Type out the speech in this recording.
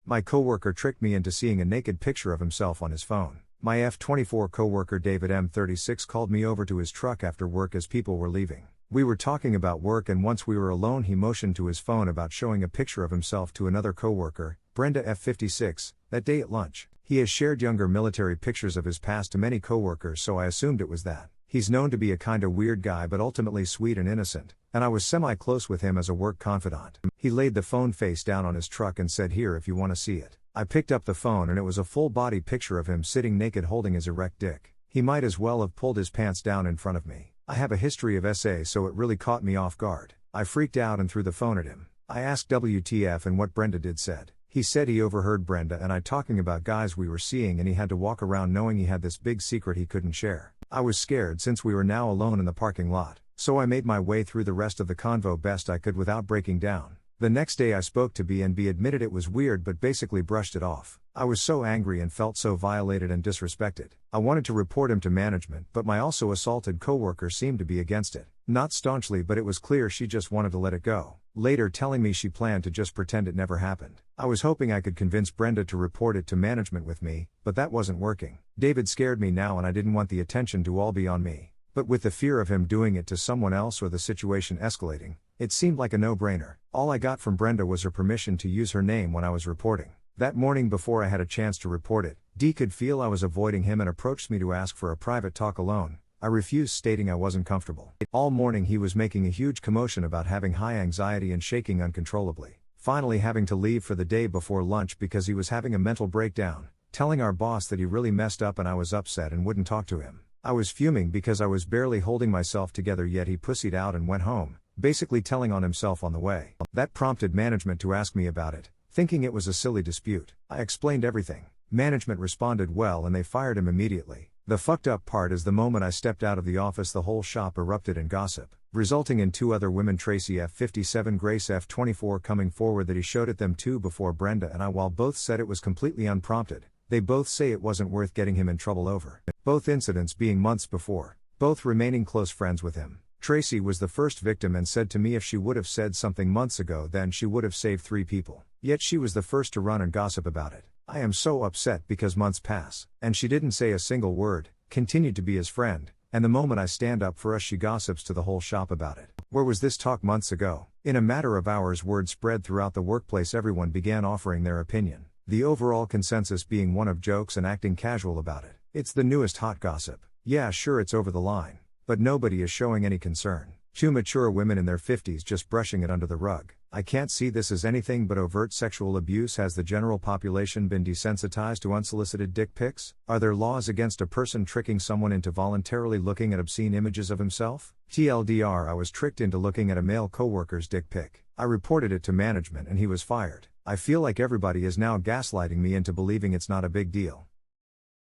My coworker tricked me into seeing a naked picture of himself on his phone. My F24 coworker David M36 called me over to his truck after work as people were leaving. We were talking about work, and once we were alone he motioned to his phone about showing a picture of himself to another coworker, Brenda F56, that day at lunch. He has shared younger military pictures of his past to many coworkers, so I assumed it was that. He's known to be a kinda weird guy but ultimately sweet and innocent, and I was semi-close with him as a work confidant. He laid the phone face down on his truck and said, "Here if you want to see it." I picked up the phone and it was a full-body picture of him sitting naked holding his erect dick. He might as well have pulled his pants down in front of me. I have a history of SA, so it really caught me off guard. I freaked out and threw the phone at him. I asked WTF, and what Brenda did said. He said he overheard Brenda and I talking about guys we were seeing, and he had to walk around knowing he had this big secret he couldn't share. I was scared since we were now alone in the parking lot, so I made my way through the rest of the convo best I could without breaking down. The next day I spoke to B, and B admitted it was weird but basically brushed it off. I was so angry and felt so violated and disrespected. I wanted to report him to management, but my also assaulted coworker seemed to be against it. Not staunchly, but it was clear she just wanted to let it go. Later telling me she planned to just pretend it never happened. I was hoping I could convince Brenda to report it to management with me, but that wasn't working. David scared me now and I didn't want the attention to all be on me. But with the fear of him doing it to someone else or the situation escalating, it seemed like a no-brainer. All I got from Brenda was her permission to use her name when I was reporting. That morning before I had a chance to report it, D could feel I was avoiding him and approached me to ask for a private talk alone. I refused, stating I wasn't comfortable. All morning he was making a huge commotion about having high anxiety and shaking uncontrollably. Finally having to leave for the day before lunch because he was having a mental breakdown, telling our boss that he really messed up and I was upset and wouldn't talk to him. I was fuming because I was barely holding myself together, yet he pussied out and went home, basically telling on himself on the way. That prompted management to ask me about it, thinking it was a silly dispute. I explained everything. Management responded well and they fired him immediately. The fucked up part is the moment I stepped out of the office the whole shop erupted in gossip, resulting in two other women, Tracy F57, Grace F24, coming forward that he showed it them too before Brenda and I. While both said it was completely unprompted, they both say it wasn't worth getting him in trouble over. Both incidents being months before, both remaining close friends with him. Tracy was the first victim and said to me if she would have said something months ago then she would have saved 3 people. Yet she was the first to run and gossip about it. I am so upset because months pass, and she didn't say a single word, continued to be his friend, and the moment I stand up for us she gossips to the whole shop about it. Where was this talk months ago? In a matter of hours word spread throughout the workplace, everyone began offering their opinion. The overall consensus being one of jokes and acting casual about it. It's the newest hot gossip. Yeah, sure, it's over the line, but nobody is showing any concern. 2 mature women in their 50s just brushing it under the rug. I can't see this as anything but overt sexual abuse. Has the general population been desensitized to unsolicited dick pics? Are there laws against a person tricking someone into voluntarily looking at obscene images of himself? TLDR, I was tricked into looking at a male coworker's dick pic. I reported it to management and he was fired. I feel like everybody is now gaslighting me into believing it's not a big deal.